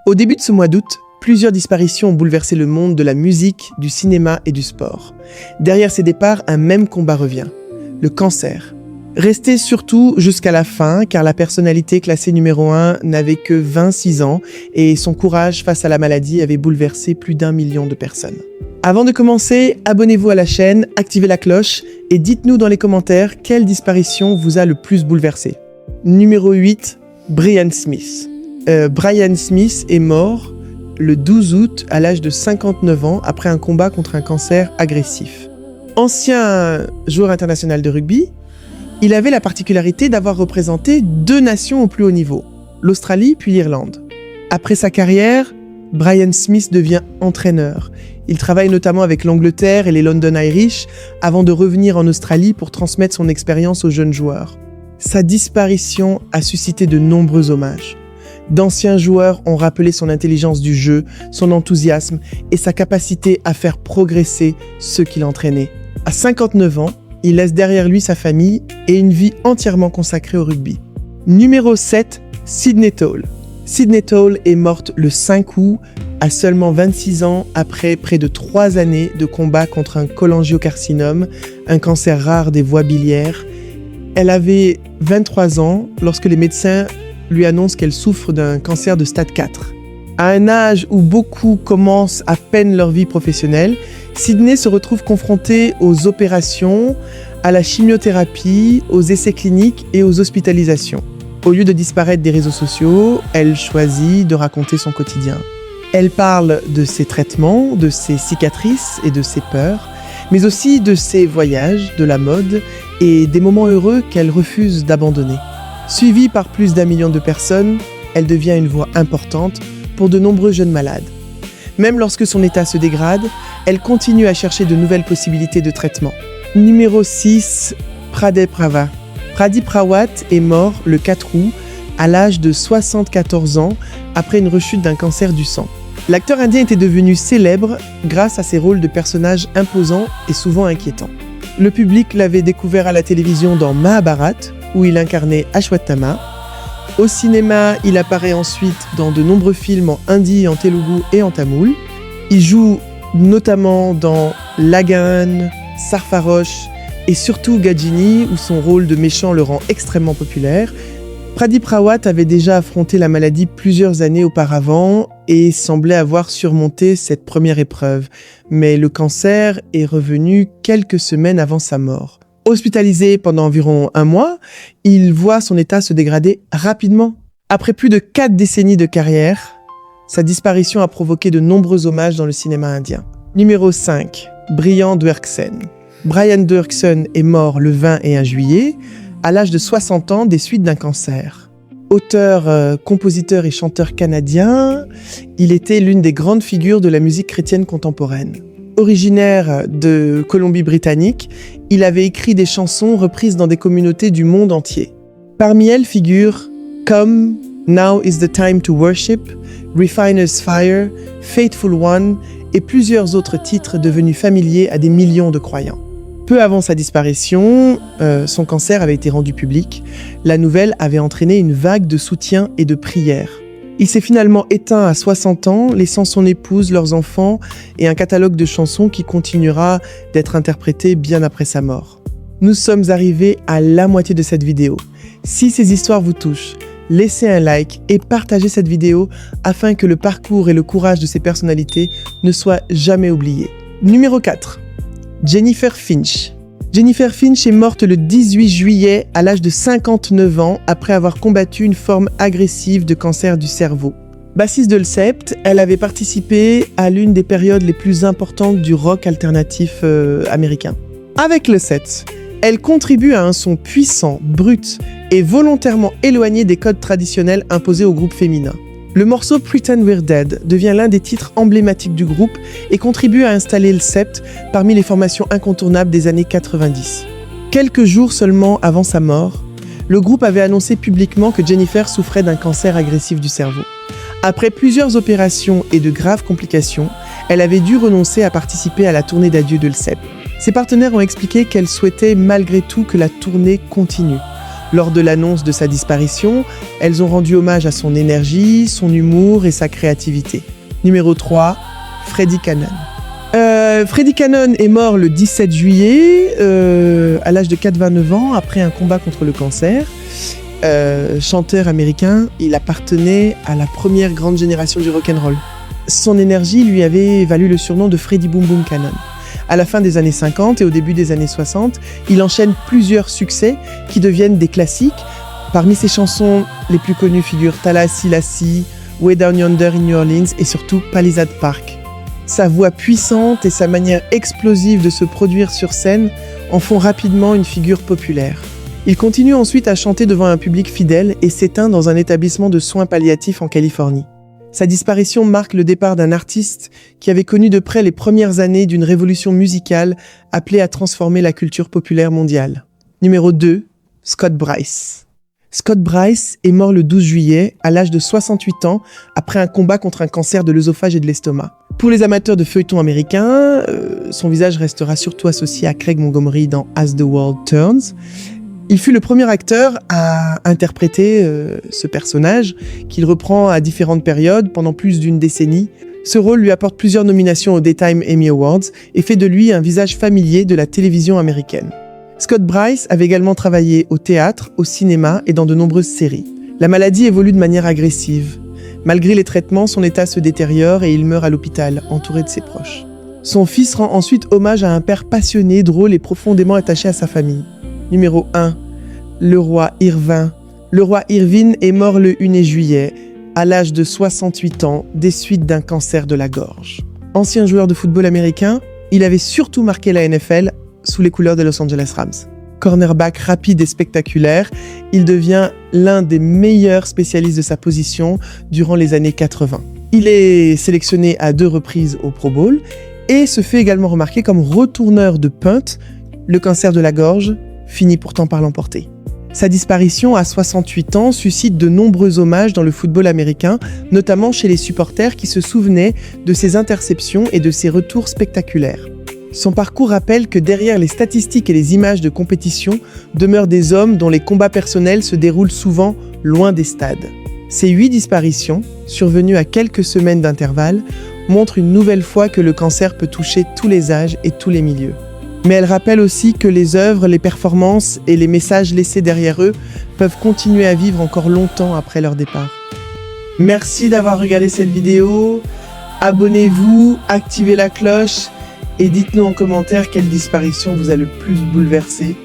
Au début de ce mois d'août, plusieurs disparitions ont bouleversé le monde de la musique, du cinéma et du sport. Derrière ces départs, un même combat revient, le cancer. Resté surtout jusqu'à la fin, car la personnalité classée numéro 1 n'avait que 26 ans et son courage face à la maladie avait bouleversé plus d'1 million de personnes. Avant de commencer, abonnez-vous à la chaîne, activez la cloche et dites-nous dans les commentaires quelle disparition vous a le plus bouleversé. Numéro 8, Brian Smith. Brian Smith est mort le 12 août à l'âge de 59 ans après un combat contre un cancer agressif. Ancien joueur international de rugby, il avait la particularité d'avoir représenté 2 nations au plus haut niveau, l'Australie puis l'Irlande. Après sa carrière, Brian Smith devient entraîneur. Il travaille notamment avec l'Angleterre et les London Irish avant de revenir en Australie pour transmettre son expérience aux jeunes joueurs. Sa disparition a suscité de nombreux hommages. D'anciens joueurs ont rappelé son intelligence du jeu, son enthousiasme et sa capacité à faire progresser ceux qu'il entraînait. À 59 ans, il laisse derrière lui sa famille et une vie entièrement consacrée au rugby. Numéro 7, Sidney Tole. Sidney Tole est morte le 5 août à seulement 26 ans après près de 3 années de combat contre un cholangiocarcinome, un cancer rare des voies biliaires. Elle avait 23 ans lorsque les médecins lui annoncent qu'elle souffre d'un cancer de stade 4. À un âge où beaucoup commencent à peine leur vie professionnelle, Sidney se retrouve confrontée aux opérations, à la chimiothérapie, aux essais cliniques et aux hospitalisations. Au lieu de disparaître des réseaux sociaux, elle choisit de raconter son quotidien. Elle parle de ses traitements, de ses cicatrices et de ses peurs, mais aussi de ses voyages, de la mode et des moments heureux qu'elle refuse d'abandonner. Suivie par plus d'1 million de personnes, elle devient une voix importante pour de nombreux jeunes malades. Même lorsque son état se dégrade, elle continue à chercher de nouvelles possibilités de traitement. Numéro 6, Pradip Rawat. Pradip Rawat est mort le 4 août à l'âge de 74 ans après une rechute d'un cancer du sang. L'acteur indien était devenu célèbre grâce à ses rôles de personnages imposants et souvent inquiétants. Le public l'avait découvert à la télévision dans Mahabharat, où il incarnait Ashwatthama. Au cinéma, il apparaît ensuite dans de nombreux films en hindi, en telugu et en tamoul. Il joue notamment dans Lagan, Sarfarosh et surtout Ghajini, où son rôle de méchant le rend extrêmement populaire. Pradip Rawat avait déjà affronté la maladie plusieurs années auparavant et semblait avoir surmonté cette première épreuve. Mais le cancer est revenu quelques semaines avant sa mort. Hospitalisé pendant environ 1 mois, il voit son état se dégrader rapidement. Après plus de 4 décennies de carrière, sa disparition a provoqué de nombreux hommages dans le cinéma indien. Numéro 5, Brian Doerksen. Brian Doerksen est mort le 21 juillet, à l'âge de 60 ans des suites d'un cancer. Auteur, compositeur et chanteur canadien, il était l'une des grandes figures de la musique chrétienne contemporaine. Originaire de Colombie-Britannique, il avait écrit des chansons reprises dans des communautés du monde entier. Parmi elles figurent Come, Now is the Time to Worship, Refiner's Fire, Faithful One et plusieurs autres titres devenus familiers à des millions de croyants. Peu avant sa disparition, son cancer avait été rendu public. La nouvelle avait entraîné une vague de soutien et de prières. Il s'est finalement éteint à 60 ans, laissant son épouse, leurs enfants et un catalogue de chansons qui continuera d'être interprété bien après sa mort. Nous sommes arrivés à la moitié de cette vidéo. Si ces histoires vous touchent, laissez un like et partagez cette vidéo afin que le parcours et le courage de ces personnalités ne soient jamais oubliés. Numéro 4. Jennifer Finch. Jennifer Finch est morte le 18 juillet à l'âge de 59 ans après avoir combattu une forme agressive de cancer du cerveau. Bassiste de Lcept, elle avait participé à l'une des périodes les plus importantes du rock alternatif américain. Avec Lcept, elle contribue à un son puissant, brut et volontairement éloigné des codes traditionnels imposés au groupe féminin. Le morceau Pretend We're Dead devient l'un des titres emblématiques du groupe et contribue à installer Lcept parmi les formations incontournables des années 90. Quelques jours seulement avant sa mort, le groupe avait annoncé publiquement que Jennifer souffrait d'un cancer agressif du cerveau. Après plusieurs opérations et de graves complications, elle avait dû renoncer à participer à la tournée d'adieu de Lcept. Ses partenaires ont expliqué qu'elle souhaitait malgré tout que la tournée continue. Lors de l'annonce de sa disparition, elles ont rendu hommage à son énergie, son humour et sa créativité. Numéro 3, Freddie Cannon. Freddie Cannon est mort le 17 juillet à l'âge de 89 ans après un combat contre le cancer. Chanteur américain, il appartenait à la première grande génération du rock'n'roll. Son énergie lui avait valu le surnom de Freddie Boom Boom Cannon. À la fin des années 50 et au début des années 60, il enchaîne plusieurs succès qui deviennent des classiques. Parmi ses chansons les plus connues figurent Tallahassee Lassie, Way Down Yonder in New Orleans et surtout Palisade Park. Sa voix puissante et sa manière explosive de se produire sur scène en font rapidement une figure populaire. Il continue ensuite à chanter devant un public fidèle et s'éteint dans un établissement de soins palliatifs en Californie. Sa disparition marque le départ d'un artiste qui avait connu de près les premières années d'une révolution musicale appelée à transformer la culture populaire mondiale. Numéro 2, Scott Bryce. Scott Bryce est mort le 12 juillet à l'âge de 68 ans après un combat contre un cancer de l'œsophage et de l'estomac. Pour les amateurs de feuilletons américains, son visage restera surtout associé à Craig Montgomery dans As the World Turns. Il fut le premier acteur à interpréter ce personnage, qu'il reprend à différentes périodes pendant plus d'une décennie. Ce rôle lui apporte plusieurs nominations aux Daytime Emmy Awards et fait de lui un visage familier de la télévision américaine. Scott Bryce avait également travaillé au théâtre, au cinéma et dans de nombreuses séries. La maladie évolue de manière agressive. Malgré les traitements, son état se détériore et il meurt à l'hôpital, entouré de ses proches. Son fils rend ensuite hommage à un père passionné, drôle et profondément attaché à sa famille. Numéro 1, le roi Irvin. Le roi Irvin est mort le 1er juillet, à l'âge de 68 ans, des suites d'un cancer de la gorge. Ancien joueur de football américain, il avait surtout marqué la NFL sous les couleurs des Los Angeles Rams. Cornerback rapide et spectaculaire, il devient l'un des meilleurs spécialistes de sa position durant les années 80. Il est sélectionné à 2 reprises au Pro Bowl et se fait également remarquer comme retourneur de punt. Le cancer de la gorge finit pourtant par l'emporter. Sa disparition à 68 ans suscite de nombreux hommages dans le football américain, notamment chez les supporters qui se souvenaient de ses interceptions et de ses retours spectaculaires. Son parcours rappelle que derrière les statistiques et les images de compétition demeurent des hommes dont les combats personnels se déroulent souvent loin des stades. Ces 8 disparitions, survenues à quelques semaines d'intervalle, montrent une nouvelle fois que le cancer peut toucher tous les âges et tous les milieux. Mais elle rappelle aussi que les œuvres, les performances et les messages laissés derrière eux peuvent continuer à vivre encore longtemps après leur départ. Merci d'avoir regardé cette vidéo. Abonnez-vous, activez la cloche et dites-nous en commentaire quelle disparition vous a le plus bouleversé.